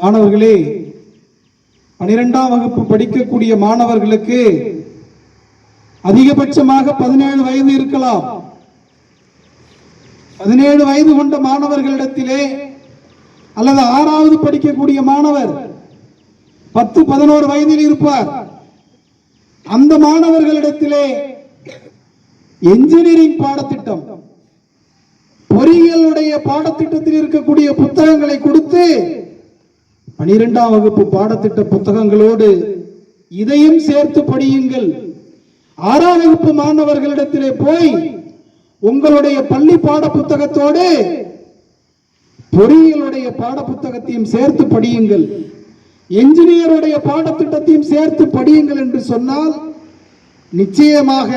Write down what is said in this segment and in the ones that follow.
மாணவர்களே, 12ஆம் வகுப்பு படிக்கக்கூடிய மாணவர்களுக்கு அதிகபட்சமாக 17 வயது இருக்கலாம். 17 வயது கொண்ட மாணவர்களிடத்திலே அல்லது 6வது படிக்கக்கூடிய மாணவர் 10-11 வயதில் இருப்பார். அந்த மாணவர்களிடத்திலே என்ஜினியரிங் பாடத்திட்டம், பொறியியலுடைய பாடத்திட்டத்தில் இருக்கக்கூடிய புத்தகங்களை கொடுத்து 12ஆம் வகுப்பு பாடத்திட்ட புத்தகங்களோடு இதையும் சேர்த்து படியுங்கள். 6ஆம் வகுப்பு மாணவர்களிடத்திலே போய் உங்களுடைய பள்ளி பாட புத்தகத்தோடு பொறியியலுடைய பாட புத்தகத்தையும் சேர்த்து படியுங்கள், என்ஜினியருடைய பாடத்திட்டத்தையும் சேர்த்து படியுங்கள் என்று சொன்னால் நிச்சயமாக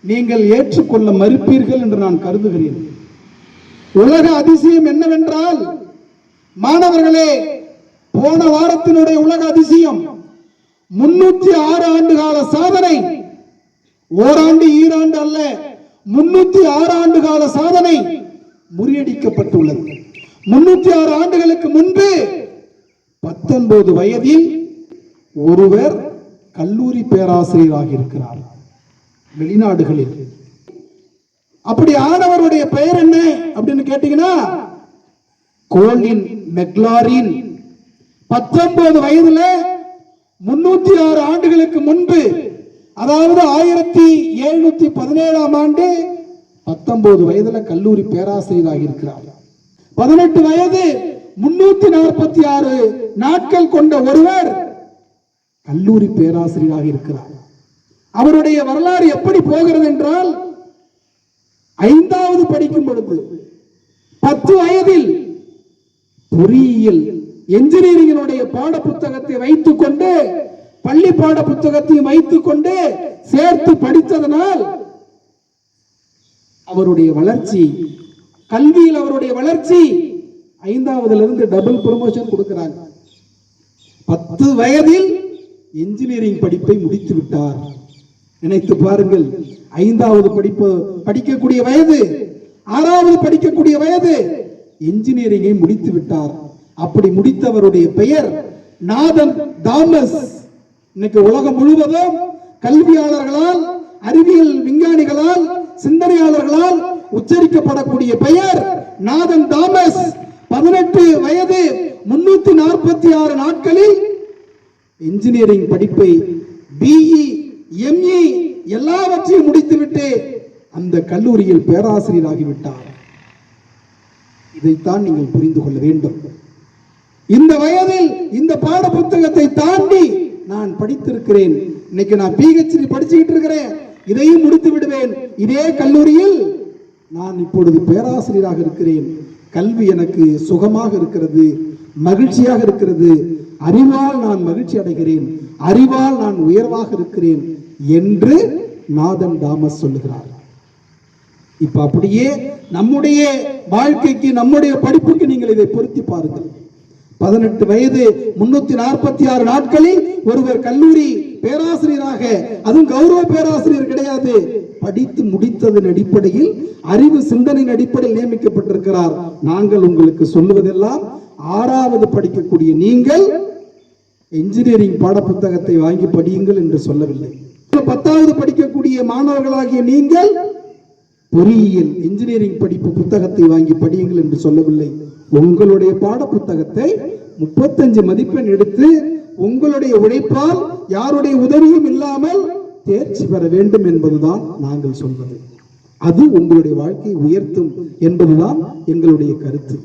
நீங்கள் ஏற்றுக்கொள்ள மறுப்பீர்கள் என்று நான் கருதுகிறேன். உலக அதிசயம் என்னவென்றால், மாணவர்களே, போன வாரத்தினுடைய உலக அதிசயம் 306 ஆண்டு கால சாதனை. ஓராண்டு ஈராண்டு அல்ல, 306 ஆண்டு கால சாதனை முறியடிக்கப்பட்டுள்ளது. 306 ஆண்டுகளுக்கு முன்பு 19 வயதில் ஒருவர் கல்லூரி பேராசிரியராக இருக்கிறார் வெளிநாடுகளில். அப்படி ஆனவருடைய பெயர் என்ன அப்படின்னு கேட்டீங்கன்னா, கோலின் மெக்லாரின். 19 வயதுல 306 ஆண்டுகளுக்கு முன்பு, அதாவது 1717ஆம் ஆண்டு 19 வயதுல கல்லூரி பேராசிரியராக இருக்கிறார். 18 வயது 346 நாட்கள் கொண்ட ஒருவர் கல்லூரி பேராசிரியராக இருக்கிறார். அவருடைய வரலாறு எப்படி போகிறது என்றால், 5வது படிக்கும் பொழுது 10 வயதில் பொறியியல் என்ஜினியரிங்கினுடைய பாட புத்தகத்தை வைத்துக் கொண்டு, பள்ளி பாட புத்தகத்தையும் வைத்துக் கொண்டு சேர்த்து படித்ததனால் அவருடைய வளர்ச்சி, கல்வியில் அவருடைய வளர்ச்சி 5வதுல இருந்து டபுள் ப்ரமோஷன் கொடுக்கிறாங்க. 10 வயதில் என்ஜினியரிங் படிப்பை முடித்து விட்டார். நினைத்து பாருங்கள், 5வது படிக்கக்கூடிய வயது, 6வது படிக்கக்கூடிய வயது, என்ஜினியரிங்கை முடித்து விட்டார். அப்படி முடித்தவருடைய பெயர் நாதன் தாமஸ். இன்னைக்கு உலகம் முழுவதும் கல்வியாளர்களால், அறிவியல் விஞ்ஞானிகளால், சிந்தனையாளர்களால் உச்சரிக்கப்படக்கூடிய பெயர் நாதன் தாமஸ். 18 வயது 346 நாட்களில் என்ஜினியரிங் படிப்பை, பிஇ, எம்இ எல்லாவற்றையும் முடித்துவிட்டு அந்த கல்லூரியில் பேராசிரியராகிவிட்டார். இதைத்தான் நீங்கள் புரிந்து கொள்ள வேண்டும். இந்த வயதில் இந்த பாட புத்தகத்தை தாண்டி நான் படித்திருக்கிறேன். இன்னைக்கு நான் PhD படிச்சுக்கிட்டு இருக்கிறேன், இதையும் முடித்து விடுவேன். இதே கல்லூரியில் நான் இப்பொழுது பேராசிரியராக இருக்கிறேன். கல்வி எனக்கு சுகமாக இருக்கிறது, மகிழ்ச்சியாக இருக்கிறது. அறிவால் நான் மகிழ்ச்சி அடைகிறேன், அறிவால் நான் உயர்வாக இருக்கிறேன் என்று நாதன் தாமஸ் சொல்லுகிறார். இப்ப அப்படியே நம்முடைய வாழ்க்கைக்கு, நம்முடைய படிப்புக்கு நீங்கள் இதை பொருத்தி பாருங்கள். 18 வயது 346 நாட்களில் ஒருவர் கல்லூரி பேராசிரியராக, அதுவும் கௌரவ பேராசிரியர் கிடையாது, படித்து முடித்ததன் அடிப்படையில், அறிவு சிந்தனையின் அடிப்படையில் நியமிக்கப்பட்டிருக்கிறார். நாங்கள் உங்களுக்கு சொல்லுவதெல்லாம், 6வது படிக்கக்கூடிய நீங்கள் என்ஜினியரிங் பாட புத்தகத்தை வாங்கி படியுங்கள் என்று சொல்லவில்லை. 10வது படிக்கக்கூடிய மாணவர்களாகிய நீங்கள் பொறியியல் என்ஜினியரிங் படிப்பு புத்தகத்தை வாங்கி படியுங்கள் என்று சொல்லவில்லை. உங்களுடைய பாட புத்தகத்தை 35 மதிப்பெண் எடுத்து உங்களுடைய உழைப்பால், யாருடைய உதவியும் இல்லாமல் தேர்ச்சி பெற வேண்டும் என்பதுதான் நாங்கள் சொல்வது. அது உங்களுடைய வாழ்க்கையை உயர்த்தும் என்பதுதான் எங்களுடைய கருத்து.